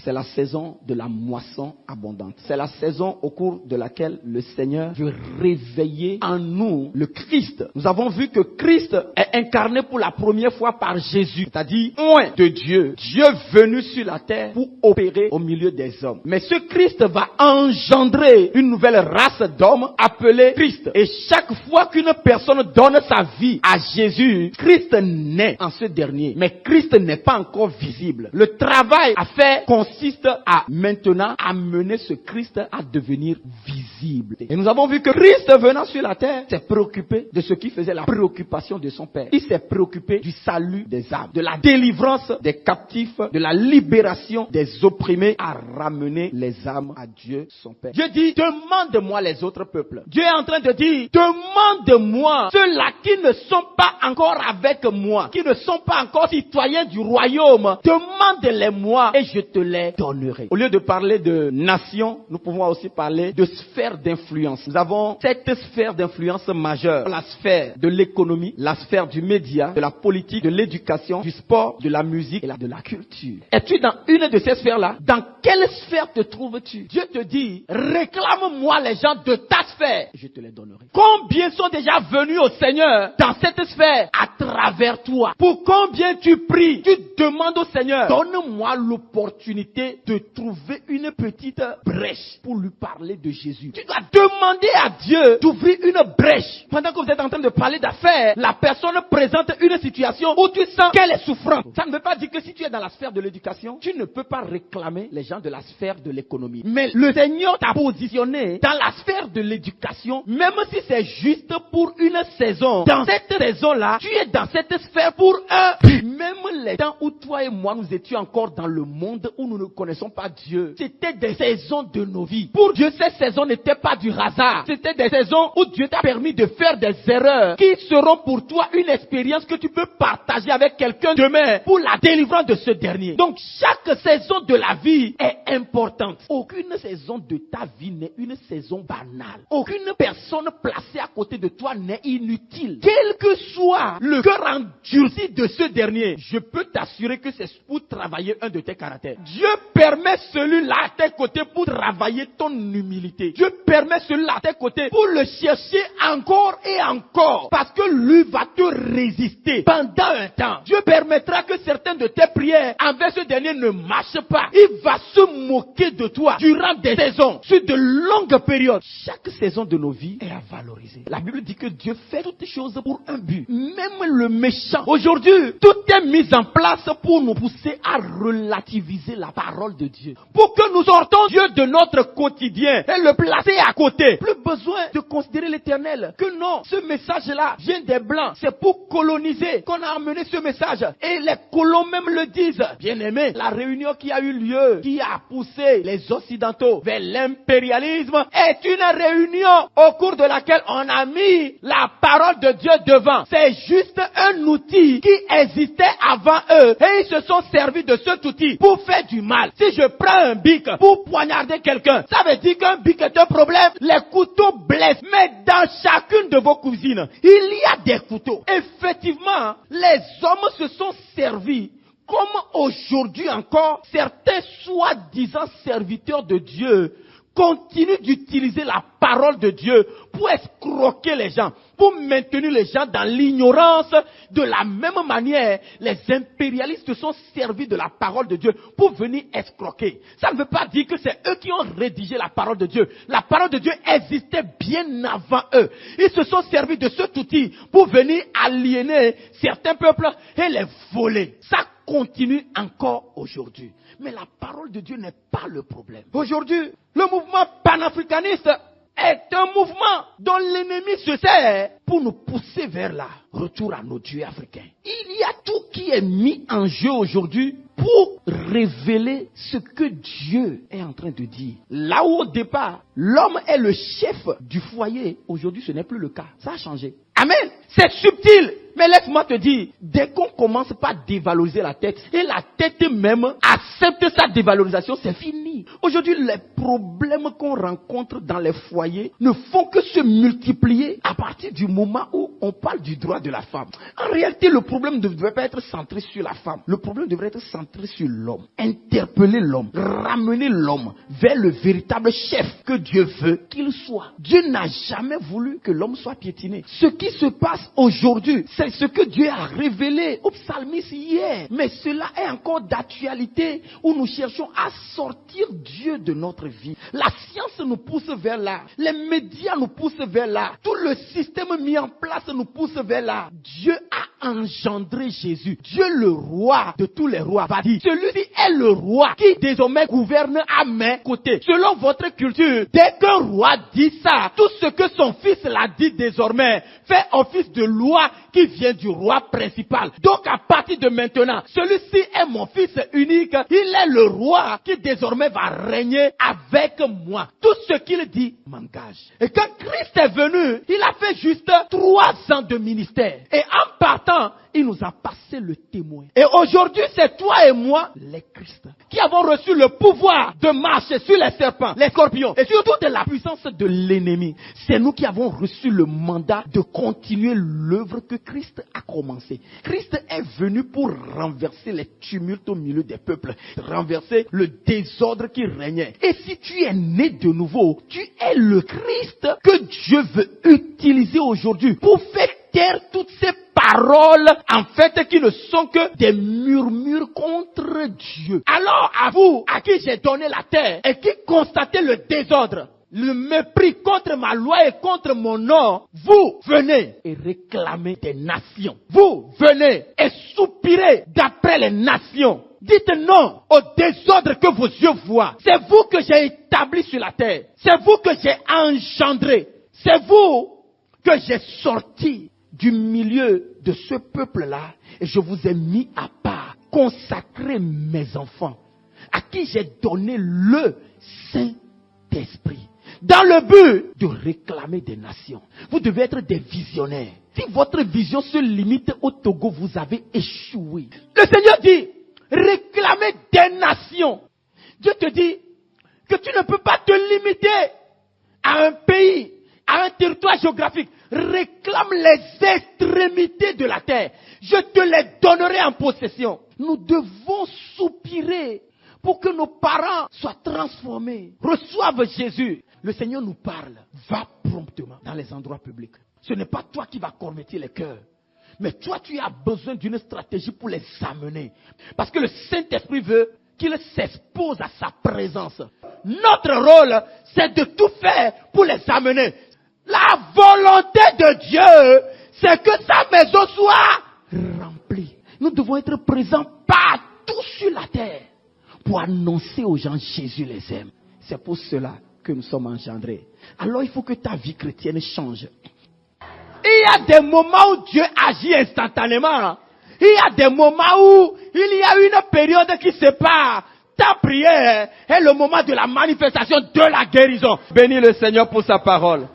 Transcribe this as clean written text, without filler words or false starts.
c'est la saison de la moisson abondante. C'est la saison au cours de laquelle le Seigneur veut réveiller en nous le Christ. Nous avons vu que Christ est incarné pour la première fois par Jésus, c'est-à-dire oint de Dieu. Dieu venu sur la terre pour opérer au milieu des hommes. Mais ce Christ va engendrer une nouvelle race d'hommes appelée Christ. Et chaque fois qu'une personne donne sa vie à Jésus, Christ naît en ce dernier. Mais Christ n'est pas encore visible. Le travail à faire consiste à maintenant amener ce Christ à devenir visible. Et nous avons vu que Christ venant sur la terre s'est préoccupé de ce qui faisait la préoccupation de son Père. Il s'est préoccupé du salut des âmes, de la délivrance des captifs, de la libération des opprimés, à ramener les âmes à Dieu son Père. Dieu dit, demande-moi les autres peuples. Dieu est en train de dire, demande-moi ceux-là qui ne sont pas encore avec moi, qui ne sont pas encore citoyens du royaume. Demande-les-moi et je te les donnerai. Au lieu de parler de nation, nous pouvons aussi parler de sphère d'influence. Nous avons cette sphère d'influence majeure. La sphère de l'économie, la sphère du média, de la politique, de l'éducation, du sport, de la musique et de la culture. Es-tu dans une de ces sphères-là? Dans quelle sphère te trouves-tu? Dieu te dit, réclame-moi les gens de ta sphère. Je te les donnerai. Combien sont déjà venus au Seigneur dans cette sphère à travers toi? Pour combien tu pries? Tu demandes au Seigneur, donne-moi l'opportunité de trouver une petite brèche pour lui parler de Jésus. Tu dois demander à Dieu d'ouvrir une brèche. Pendant que vous êtes en train de parler d'affaires, la personne présente une situation où tu sens qu'elle est souffrante. Ça ne veut pas dire que si tu es dans la sphère de l'éducation, tu ne peux pas réclamer les gens de la sphère de l'économie. Mais le Seigneur t'a positionné dans la sphère de l'éducation, même si c'est juste pour une saison. Dans cette saison-là, tu es dans cette sphère pour un but. Même les temps où toi et moi, nous étions encore dans le monde où nous ne connaissons pas Dieu, c'était des saisons de nos vies. Pour Dieu, ces saisons n'étaient pas du hasard. C'était des saisons où Dieu t'a permis de faire des erreurs qui seront pour toi une expérience que tu peux partager avec quelqu'un demain pour la délivrance de ce dernier. Donc, chaque saison de la vie est importante. Aucune saison de ta vie n'est une saison banale. Aucune personne placée à côté de toi n'est inutile. Quel que soit le cœur endurci de ce dernier, je peux t'assurer que c'est pour travailler un de tes caractères. Dieu permet celui-là à tes côtés pour travailler ton humilité. Dieu permet celui-là à tes côtés pour le chercher encore et encore. Parce que lui va te résister pendant un temps. Dieu permettra que certaines de tes prières envers ce dernier ne marchent pas. Il va se moquer de toi durant des saisons, sur de longues périodes. Chaque saison de nos vies est à valoriser. La Bible dit que Dieu fait toutes choses pour un but. Même le méchant. Aujourd'hui, tout est mis en place pour nous pousser à relativiser la parole de Dieu. Pour que nous sortons Dieu de notre quotidien et le placer à côté. Plus besoin de considérer l'éternel. Que non, ce message-là vient des Blancs. C'est pour coloniser qu'on a amené ce message. Et les colons même le disent. Bien aimé, la réunion qui a eu lieu, qui a poussé les Occidentaux vers l'impérialisme, est une réunion au cours de laquelle on a mis la parole de Dieu devant. C'est juste un outil qui existait avant eux. Et ils se sont servis de cet outil pour faire du mal. Si je prends un bic pour poignarder quelqu'un, ça veut dire qu'un bic est un problème. Les couteaux blessent. Mais dans chacune de vos cuisines, il y a des couteaux. Effectivement, les hommes se sont servis. Comme aujourd'hui encore, certains soi-disant serviteurs de Dieu continuent d'utiliser la parole de Dieu pour escroquer les gens, pour maintenir les gens dans l'ignorance. De la même manière, les impérialistes se sont servis de la parole de Dieu pour venir escroquer. Ça ne veut pas dire que c'est eux qui ont rédigé la parole de Dieu. La parole de Dieu existait bien avant eux. Ils se sont servis de cet outil pour venir aliéner certains peuples et les voler. Ça continue encore aujourd'hui. Mais la parole de Dieu n'est pas le problème. Aujourd'hui, le mouvement panafricaniste est un mouvement dont l'ennemi se sert pour nous pousser vers la retour à nos dieux africains. Il y a tout qui est mis en jeu aujourd'hui pour révéler ce que Dieu est en train de dire. Là où au départ, l'homme est le chef du foyer, aujourd'hui ce n'est plus le cas. Ça a changé. Amen. C'est subtil. Mais laisse-moi te dire, dès qu'on commence par dévaloriser la tête, et la tête même accepte sa dévalorisation, c'est fini. Aujourd'hui, les problèmes qu'on rencontre dans les foyers ne font que se multiplier à partir du moment où on parle du droit de la femme. En réalité, le problème ne devrait pas être centré sur la femme. Le problème devrait être centré sur l'homme. Interpeller l'homme. ramener l'homme vers le véritable chef que Dieu veut qu'il soit. Dieu n'a jamais voulu que l'homme soit piétiné. Ce qui se passe aujourd'hui, c'est ce que Dieu a révélé au psalmiste hier. Mais cela est encore d'actualité où nous cherchons à sortir Dieu de notre vie. La science nous pousse vers là. Les médias nous poussent vers là. Tout le système mis en place nous pousse vers là. Dieu a engendré Jésus. Dieu, le roi de tous les rois, va dire, celui-ci est le roi qui désormais gouverne à mes côtés. Selon votre culture, dès qu'un roi dit ça, tout ce que son fils l'a dit désormais fait office de loi qui vient du roi principal. Donc à partir de maintenant, celui-ci est mon fils unique. Il est le roi qui désormais va régner avec moi. Tout ce qu'il dit m'engage. Et quand Christ est venu, il a fait juste 3 ans de ministère. Et en partant, il nous a passé le témoin. Et aujourd'hui, c'est toi et moi, les Christ, qui avons reçu le pouvoir de marcher sur les serpents, les scorpions, et surtout de la puissance de l'ennemi. C'est nous qui avons reçu le mandat de continuer l'œuvre que Christ a commencé. Christ est venu pour renverser les tumultes au milieu des peuples, renverser le désordre qui régnait. Et si tu es né de nouveau, tu es le Christ que Dieu veut utiliser aujourd'hui pour faire taire toutes ces paroles, en fait, qui ne sont que des murmures contre Dieu. Alors, à vous, à qui j'ai donné la terre, et qui constatez le désordre, le mépris contre ma loi et contre mon nom, vous venez et réclamez des nations. Vous venez et soupirez d'après les nations. Dites non au désordre que vos yeux voient. C'est vous que j'ai établi sur la terre. C'est vous que j'ai engendré. C'est vous que j'ai sorti du milieu de ce peuple-là, et je vous ai mis à part, consacré mes enfants, à qui j'ai donné le Saint-Esprit, dans le but de réclamer des nations. Vous devez être des visionnaires. Si votre vision se limite au Togo, vous avez échoué. Le Seigneur dit, réclamer des nations. Dieu te dit que tu ne peux pas te limiter à un pays, à un territoire géographique. Réclame les extrémités de la terre. Je te les donnerai en possession. Nous devons soupirer pour que nos parents soient transformés, reçoivent Jésus. Le Seigneur nous parle. Va promptement dans les endroits publics. Ce n'est pas toi qui vas convertir les cœurs. Mais toi, tu as besoin d'une stratégie pour les amener. Parce que le Saint-Esprit veut qu'il s'expose à sa présence. Notre rôle, c'est de tout faire pour les amener. La volonté de Dieu, c'est que sa maison soit remplie. Nous devons être présents partout sur la terre pour annoncer aux gens Jésus les aime. C'est pour cela que nous sommes engendrés. Alors il faut que ta vie chrétienne change. Il y a des moments où Dieu agit instantanément. Il y a des moments où il y a une période qui sépare ta prière et le moment de la manifestation de la guérison. Bénis le Seigneur pour sa parole.